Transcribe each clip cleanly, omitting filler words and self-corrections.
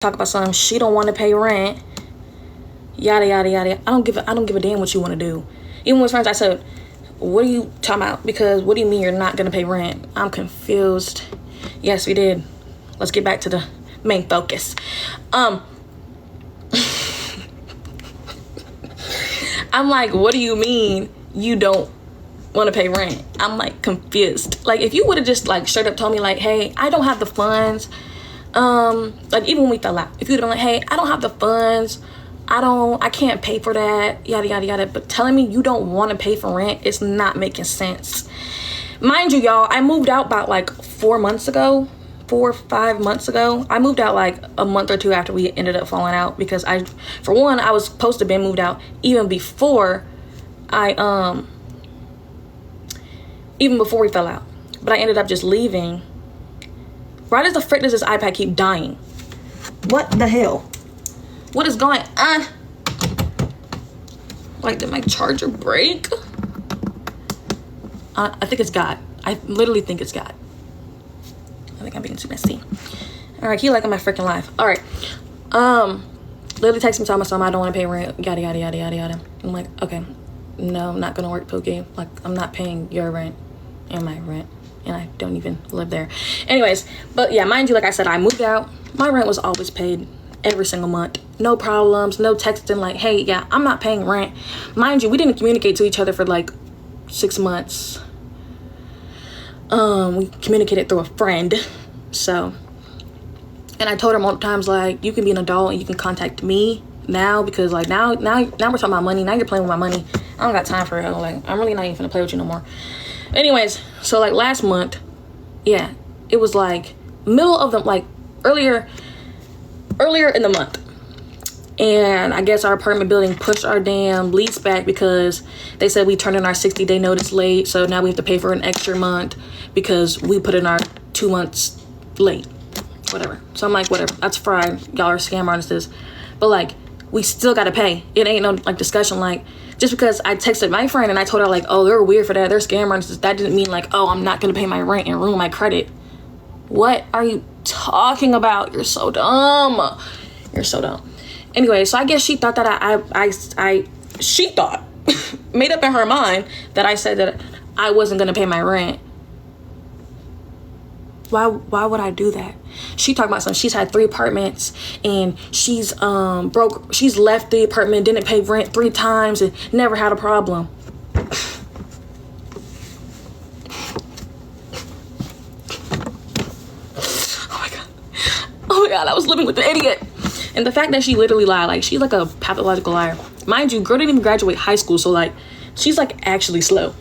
talk about something. She don't want to pay rent. Yada yada yada. I don't give a damn what you want to do. Even with friends, I said, what are you talking about? Because what do you mean you're not gonna pay rent? I'm confused. Yes, we did. Let's get back to the main focus. I'm like, what do you mean you don't want to pay rent? I'm like confused. Like, if you would have just like straight up told me like, hey, I don't have the funds. Like even when we fell out, if you'd have been like, hey, I don't have the funds, I can't pay for that, yada yada yada. But telling me you don't want to pay for rent, it's not making sense. Mind you, y'all, I moved out about like 4 or 5 months ago. I moved out like a month or two after we ended up falling out, because for one, I was supposed to be moved out even before even before we fell out. But I ended up just leaving. Right as the frick does this iPad keep dying? What the hell? What is going on? Like, did my charger break? I think it's God. I literally think it's God. I think I'm being too messy. All right, keep liking my freaking life. All right. Literally texted me telling my son I don't want to pay rent. Yada yada yada yada yada. I'm like, okay, no, not gonna work, Pookie. Like, I'm not paying your rent and my rent, and I don't even live there. Anyways, but yeah, mind you, like I said, I moved out. My rent was always paid every single month. No problems, no texting like, hey, yeah, I'm not paying rent. Mind you, we didn't communicate to each other for like 6 months. We communicated through a friend. So, and I told her multiple times, like, you can be an adult and you can contact me now, because like now we're talking about money. Now you're playing with my money. I don't got time for it. Like, I'm really not even gonna play with you no more. Anyways, so like last month, yeah, it was like middle of the, like earlier in the month, and I guess our apartment building pushed our damn lease back because they said we turned in our 60-day notice late, so now we have to pay for an extra month because we put in our 2 months late, whatever. So I'm like, whatever, that's fine, y'all are scam artists, but like, we still gotta pay. It ain't no like discussion. Like, just because I texted my friend and I told her like, oh, they're weird for that, they're scam artists, that didn't mean like, oh, I'm not gonna pay my rent and ruin my credit. What are you talking about? You're so dumb. You're so dumb. Anyway, so I guess she thought that she thought, made up in her mind that I said that I wasn't gonna pay my rent. Why would I do that? She talking about something. She's had 3 apartments and she's broke. She's left the apartment, didn't pay rent 3 times and never had a problem. Oh my god, I was living with an idiot. And the fact that she literally lied, like, she's like a pathological liar. Mind you, girl didn't even graduate high school, so like, she's like actually slow.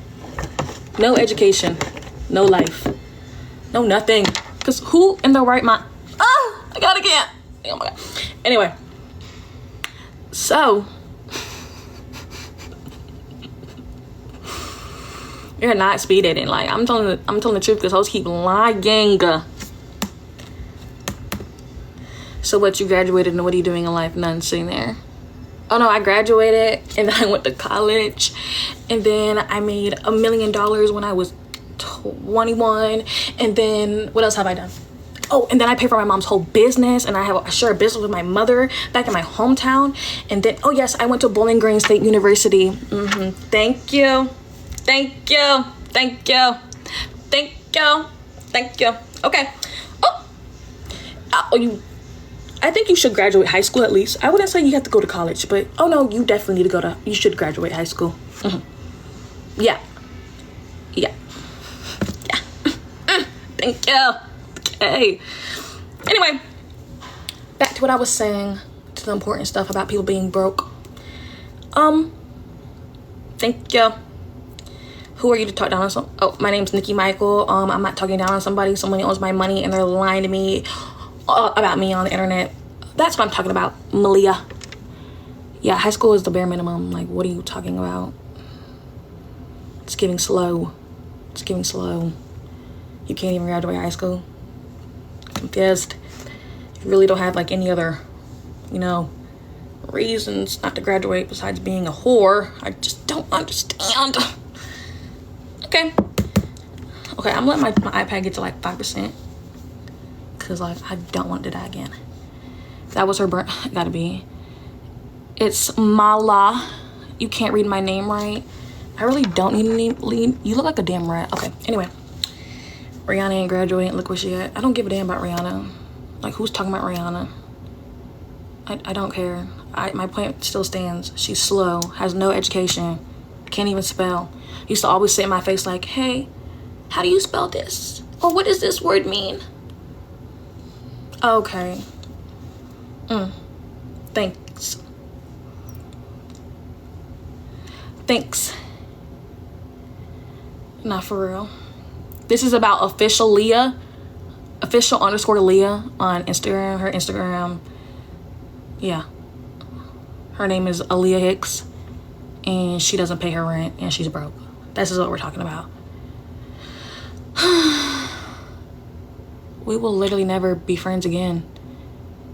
No education, no life, no nothing. Cause who in their right mind? I got it again. Oh my god. Anyway, so you're not speed dating. Like, I'm telling the truth, because hoes keep lying. So what, you graduated and what are you doing in life? Nothing, sitting there. Oh no, I graduated and then I went to college, and then I made $1 million when I was 21. And then what else have I done? Oh, and then I pay for my mom's whole business, and I share a business with my mother back in my hometown. And then, oh yes, I went to Bowling Green State University. Thank you. Okay. I think you should graduate high school at least. I wouldn't say you have to go to college, but oh no, you definitely need to you should graduate high school. Yeah. Thank you. Okay. Anyway, back to what I was saying, to the important stuff about people being broke. Thank you. Who are you to talk down on some? Oh, my name's Nikki Michael. I'm not talking down on somebody. Someone owes my money and they're lying to me about me on the internet. That's what I'm talking about, Malia. Yeah, high school is the bare minimum. Like, what are you talking about? It's getting slow. You can't even graduate high school. Confused. You really don't have like any other, reasons not to graduate besides being a whore. I just don't understand. Okay, I'm letting my iPad get to like 5%, because like I don't want it to die again. That was her burn. Gotta be. It's Mala. You can't read my name right. I really don't need to lead. You look like a damn rat. Okay, anyway. Rihanna ain't graduating. Look where she at. I don't give a damn about Rihanna. Like, who's talking about Rihanna? I don't care. My point still stands. She's slow, has no education, can't even spell. Used to always say in my face like, hey, how do you spell this? Or what does this word mean? Okay. Thanks. Thanks. Not for real. This is about official Leah. Official_Leah on Instagram. Her Instagram. Yeah. Her name is Aaliyah Hicks. And she doesn't pay her rent. And she's broke. This is what we're talking about. We will literally never be friends again.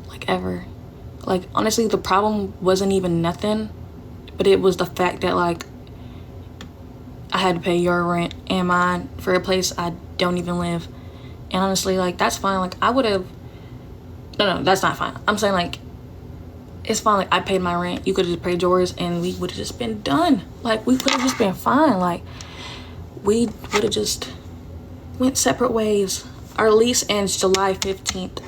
Like, ever. Like, honestly, the problem wasn't even nothing. But it was the fact that, like, I had to pay your rent and mine for a place I don't even live. And honestly, like, that's fine. Like, I would have... No, that's not fine. I'm saying, like, it's fine. Like, I paid my rent. You could have just paid yours, and we would have just been done. Like, we could have just been fine. Like, we would have just went separate ways. Our lease ends July 15th.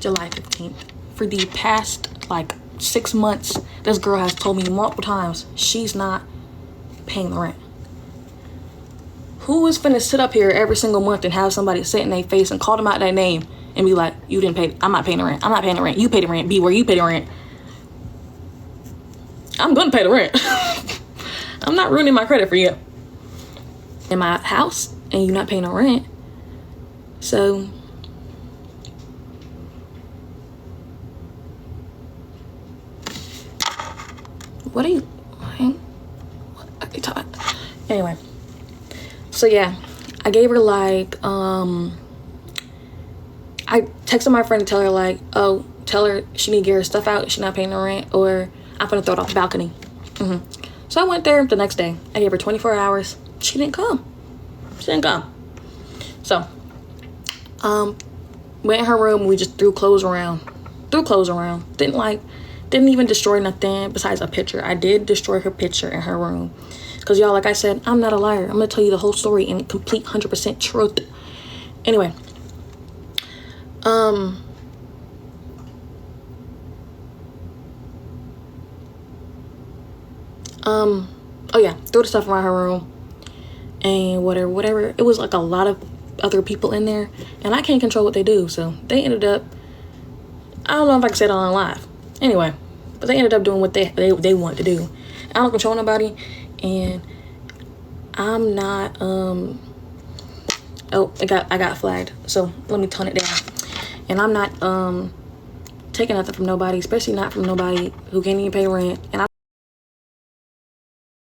July 15th. For the past, like, 6 months, this girl has told me multiple times she's not paying the rent. Who is finna sit up here every single month and have somebody sit in their face and call them out their name and be like, you didn't pay, I'm not paying the rent. I'm not paying the rent. You pay the rent. Be where you pay the rent. I'm gonna pay the rent. I'm not ruining my credit for you. In my house and you're not paying the rent. So what are you anyway, so yeah, I gave her like I texted my friend to tell her like, oh, tell her she need to get her stuff out, she's not paying the rent, or I'm gonna throw it off the balcony. So I went there the next day. I gave her 24 hours. She didn't come. So went in her room. We just threw clothes around. Didn't even destroy nothing besides a picture. I did destroy her picture in her room. Because, y'all, like I said, I'm not a liar. I'm going to tell you the whole story in complete 100% truth. Anyway. Oh, yeah. Threw the stuff around her room. And whatever. It was, like, a lot of other people in there. And I can't control what they do. So, they ended up... I don't know if I can say it on live. Anyway, but they ended up doing what they want to do. I don't control nobody, and I'm not oh, I got flagged, so let me tone it down. And I'm not taking nothing from nobody, especially not from nobody who can't even pay rent. And